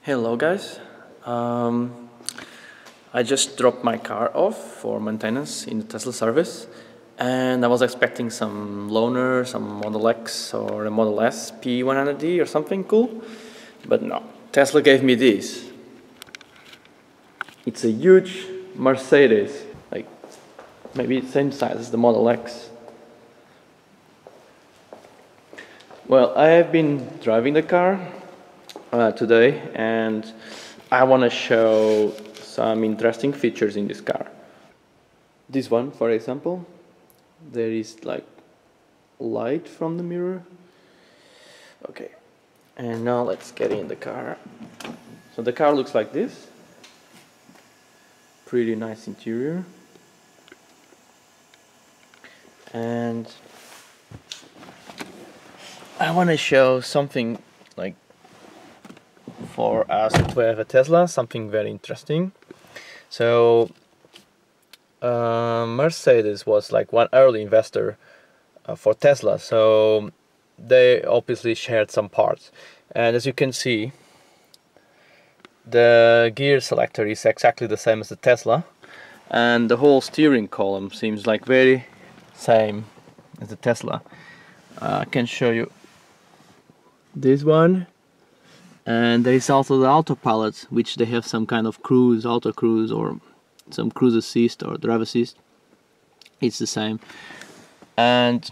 Hello guys, I just dropped my car off for maintenance in the Tesla service, and I was expecting some loaner, some Model X or a Model S P100D or something cool, but no, Tesla gave me this. It's a huge Mercedes, like maybe the same size as the Model X. Well, I have been driving the car today, and I want to show some interesting features in this car. This one, for example, there is like light from the mirror. Okay, and now let's get in the car. So the car looks like this. Pretty nice interior. And I want to show something like for us who have a Tesla, something very interesting. So Mercedes was like one early investor for Tesla, so they obviously shared some parts, and as you can see, the gear selector is exactly the same as the Tesla, and the whole steering column seems like very same as the Tesla. I can show you this one. And there is also the autopilot, which they have some kind of auto cruise, or some cruise assist or drive assist. It's the same. And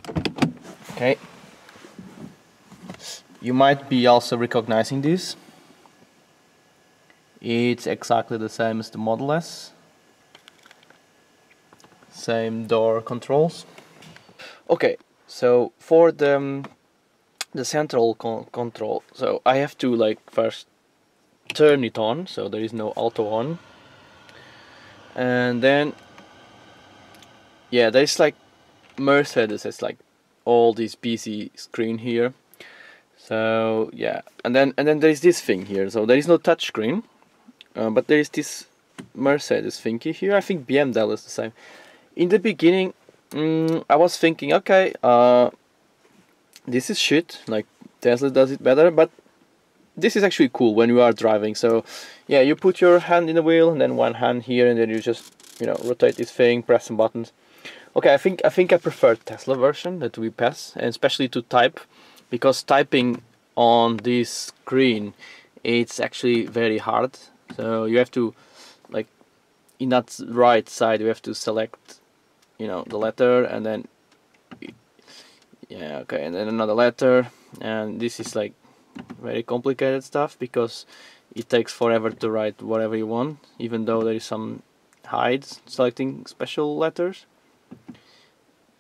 okay, you might be also recognizing this. It's exactly the same as the Model S. Same door controls. Okay, so for the central control, so I have to like first turn it on, so there is no auto on, and then yeah, there's like Mercedes has like all this busy screen here, so yeah, and then there's this thing here, so there is no touch screen, but there is this Mercedes thingy here. I think BMW is the same. In the beginning I was thinking, okay, this is shit, like Tesla does it better, but this is actually cool when you are driving. So yeah, you put your hand in the wheel and then one hand here, and then you just, you know, rotate this thing, press some buttons. Okay, I think I prefer Tesla version that we pass, and especially to type, because typing on this screen, it's actually very hard. So you have to, like, in that right side, you have to select, you know, the letter, and then yeah, okay, and then another letter, and this is like very complicated stuff because it takes forever to write whatever you want, even though there is some hides selecting special letters.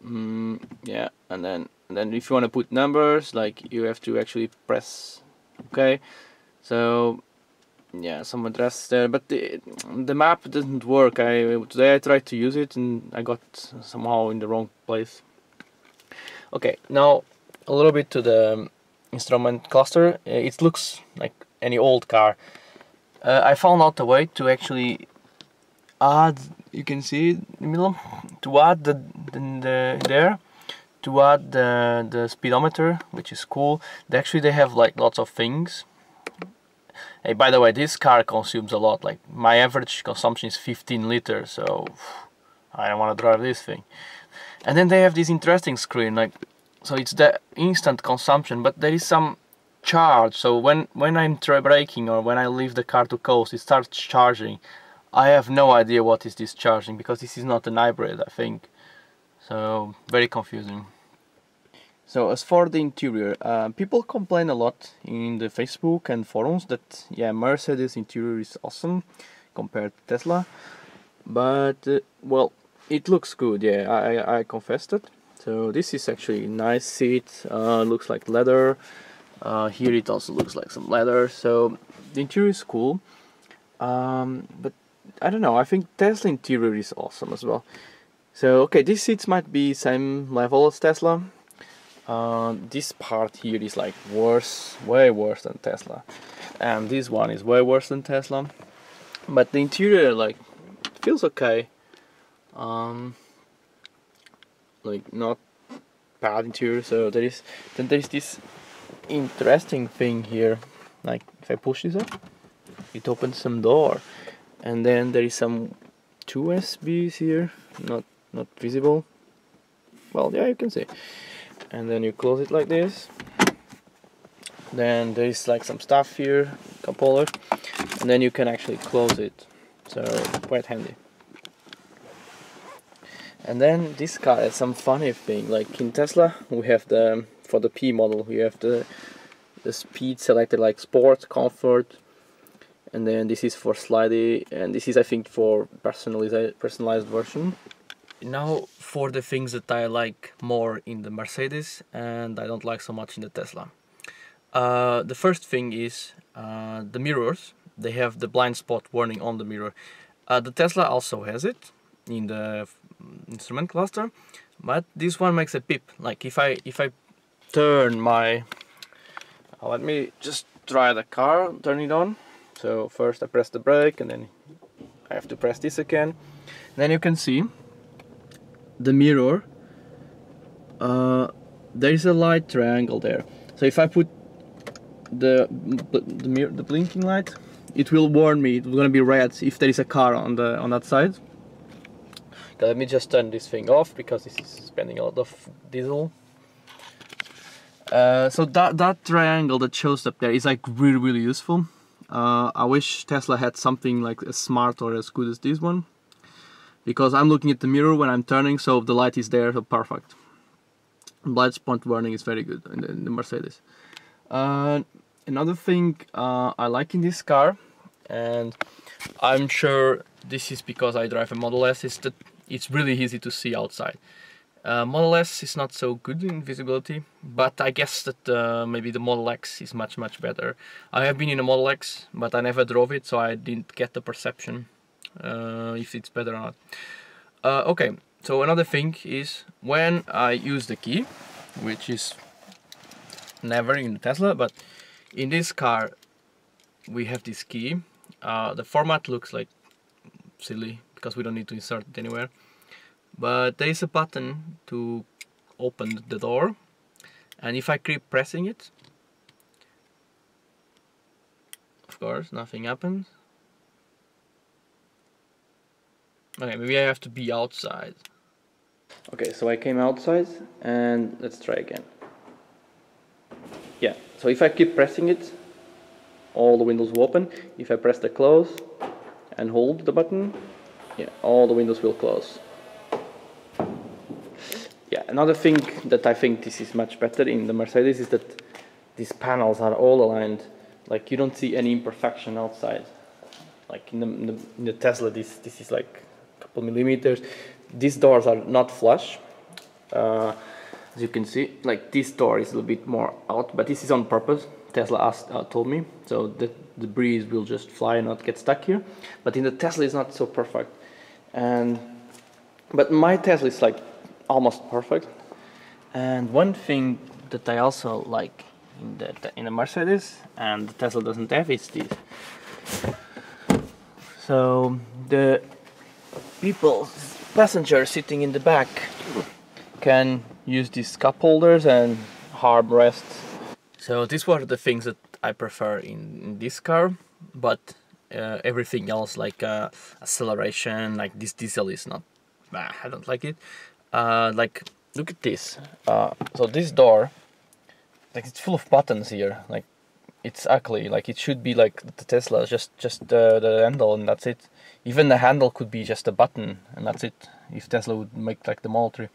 Yeah, and then if you want to put numbers, like, you have to actually press okay. So yeah, some address there, but the map doesn't work. Today I tried to use it and I got somehow in the wrong place. Okay, now a little bit to the instrument cluster. It looks like any old car. I found out a way to actually add, you can see in the middle, to add the speedometer, which is cool. They have like lots of things. Hey, by the way, this car consumes a lot. Like, my average consumption is 15 liters, so I don't want to drive this thing. And then they have this interesting screen, like, so it's the instant consumption, but there is some charge. So when I'm braking or when I leave the car to coast, it starts charging. I have no idea what is this charging, because this is not an hybrid, I think. So very confusing. So as for the interior, people complain a lot in the Facebook and forums that, yeah, Mercedes interior is awesome compared to Tesla, but well, it looks good. Yeah, I confessed it. So this is actually a nice seat. Looks like leather. Here it also looks like some leather. So the interior is cool. But I don't know. I think Tesla interior is awesome as well. So okay, these seats might be same level as Tesla. This part here is like worse, way worse than Tesla, and this one is way worse than Tesla. But the interior, like, feels okay. Like, not bad interior. So there is this interesting thing here. Like, if I push this up, it opens some door, and then there is some 2 USBs here, not visible. Well, yeah, you can see. And then you close it like this. Then there is like some stuff here, cup holder, and then you can actually close it. So quite handy. And then this car has some funny thing. Like in Tesla, we have for the P model, we have the speed selected like sport, comfort, and then this is for slidey, and this is I think for personalized version. Now for the things that I like more in the Mercedes and I don't like so much in the Tesla. The first thing is the mirrors. They have the blind spot warning on the mirror. The Tesla also has it in the instrument cluster, but this one makes a beep. Like if I turn my let me just try the car, turn it on. So first I press the brake, and then I have to press this again. And then you can see the mirror. There is a light triangle there. So if I put the blinking light, it will warn me. It's gonna be red if there is a car on that side. Okay, let me just turn this thing off because this is spending a lot of diesel. So that triangle that shows up there is like really useful. I wish Tesla had something like as smart or as good as this one, because I'm looking at the mirror when I'm turning, so the light is there, so perfect. Blind spot warning is very good in the Mercedes. Another thing I like in this car, and I'm sure this is because I drive a Model S, is that it's really easy to see outside. Model S is not so good in visibility, but I guess that maybe the Model X is much better. I have been in a Model X, but I never drove it, so I didn't get the perception if it's better or not. Okay, so another thing is when I use the key, which is never in the Tesla, but in this car we have this key. The format looks like silly because we don't need to insert it anywhere, but there is a button to open the door, and if I keep pressing it, of course nothing happens. Okay, maybe I have to be outside. Okay, so I came outside, and let's try again. Yeah, so if I keep pressing it, all the windows will open. If I press the close and hold the button, yeah, all the windows will close. Yeah, another thing that I think this is much better in the Mercedes is that these panels are all aligned. Like you don't see any imperfection outside. Like in the Tesla, this is like a couple millimeters. These doors are not flush. As you can see, like this door is a little bit more out, but this is on purpose. Tesla told me, so that the breeze will just fly and not get stuck here. But in the Tesla, it's not so perfect. But my Tesla is like almost perfect. And one thing that I also like in the Mercedes and the Tesla doesn't have is this. So the passengers sitting in the back can use these cup holders and armrests. So these were the things that I prefer in this car, but everything else like acceleration, like this diesel is not, I don't like it. Like look at this. So this door, like it's full of buttons here. Like it's ugly. Like it should be like the Tesla, just the handle and that's it. Even the handle could be just a button and that's it. If Tesla would make like the Model 3.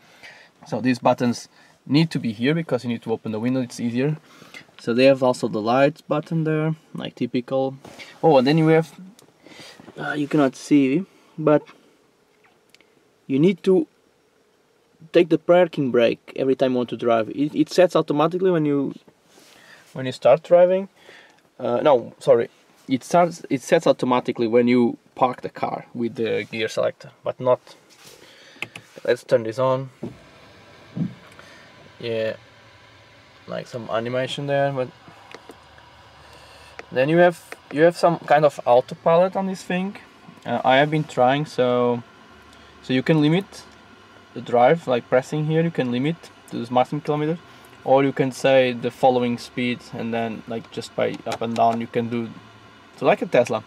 So these buttons need to be here because you need to open the window. It's easier. So they have also the lights button there, like typical. Oh, and then you have, you cannot see, but you need to take the parking brake every time you want to drive. It sets automatically when you start driving. No, sorry. It sets automatically when you park the car with the gear selector, but not. Let's turn this on. Yeah, like some animation there, but then you have some kind of autopilot on this thing. I have been trying, so you can limit the drive, like pressing here, you can limit to this maximum kilometers, or you can say the following speed, and then like just by up and down you can do so like a Tesla.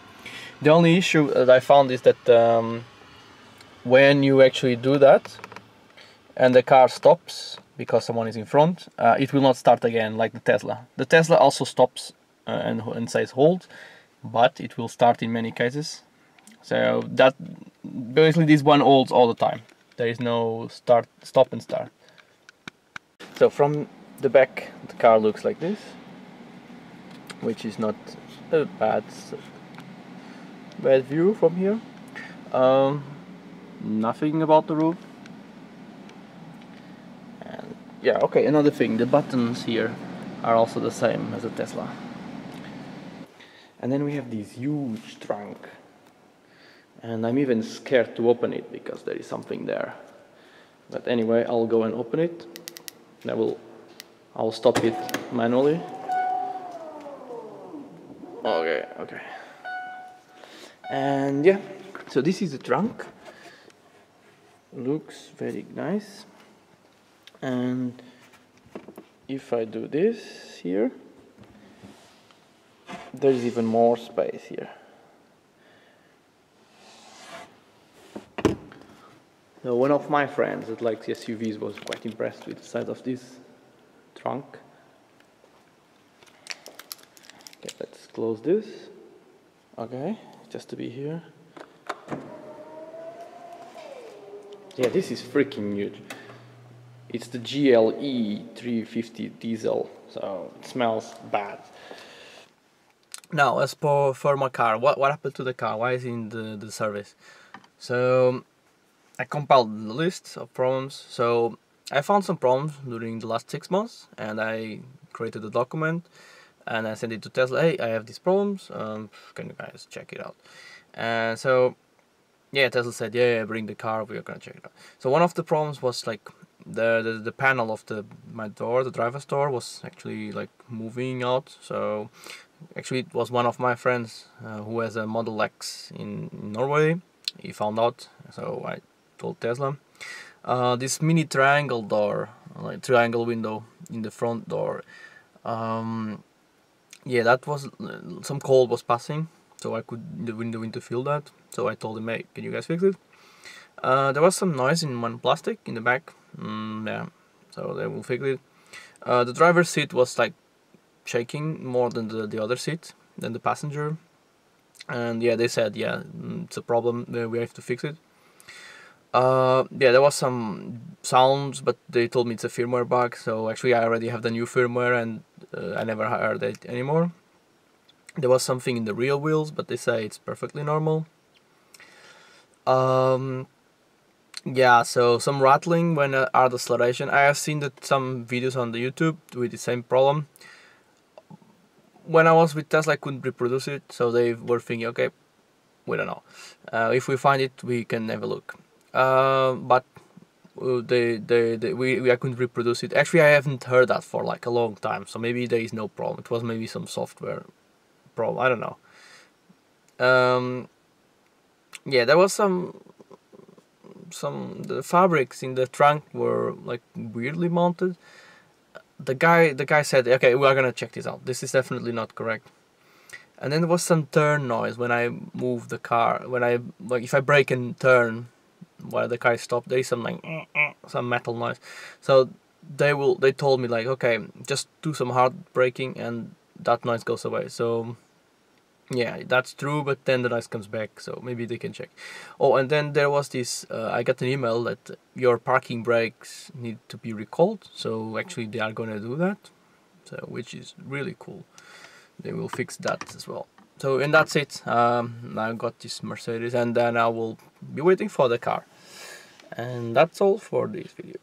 The only issue that I found is that when you actually do that and the car stops because someone is in front, it will not start again like the Tesla. The Tesla also stops and says hold, but it will start in many cases. So that basically this one holds all the time. There is no stop and start. So from the back the car looks like this, which is not a bad view from here. Nothing about the roof. And yeah, okay, another thing, the buttons here are also the same as a Tesla. And then we have this huge trunk, and I'm even scared to open it because there is something there. But anyway, I'll go and open it. I'll stop it manually. Okay. And yeah, so this is the trunk. Looks very nice. And if I do this here, there's even more space here. So one of my friends that likes SUVs was quite impressed with the size of this trunk. Okay, let's close this. Okay, just to be here. Yeah, this is freaking huge. It's the GLE 350 diesel, so it smells bad. Now, as for my car, what happened to the car? Why is it in the service? So I compiled the list of problems. So I found some problems during the last 6 months, and I created a document and I sent it to Tesla. Hey, I have these problems. Can you guys check it out? And so yeah, Tesla said, yeah, bring the car. We are gonna check it out. So one of the problems was like the panel of my door, the driver's door, was actually like moving out. So actually it was one of my friends who has a Model X in Norway. He found out, so I told Tesla. This mini triangle door, like triangle window in the front door, yeah, that was some cold was passing, so I could in the window feel that. So I told him, hey, can you guys fix it? There was some noise in one plastic in the back. Yeah, so they will fix it. The driver's seat was like shaking more than the other seat, than the passenger. And yeah, they said, yeah, it's a problem, we have to fix it. Yeah, there was some sounds, but they told me it's a firmware bug. So actually I already have the new firmware, and I never heard it anymore. There was something in the rear wheels, but they say it's perfectly normal. Yeah, so some rattling when at acceleration. I have seen that some videos on the YouTube with the same problem. When I was with Tesla, I couldn't reproduce it, so they were thinking, okay, we don't know. If we find it, we can have a look. But I couldn't reproduce it. Actually, I haven't heard that for like a long time, so maybe there is no problem. It was maybe some software problem. I don't know. Yeah, there was the fabrics in the trunk were like weirdly mounted. The guy said, okay, we are gonna check this out. This is definitely not correct. And then there was some turn noise when I move the car. When I if I brake and turn while the car stopped, there is some like some metal noise. So they told me like, okay, just do some hard braking and that noise goes away. So yeah, that's true, but then the noise comes back, so maybe they can check. Oh, and then there was this, I got an email that your parking brakes need to be recalled, so actually they are gonna do that, so which is really cool. They will fix that as well. So, and that's it. I got this Mercedes, and then I will be waiting for the car. And that's all for this video.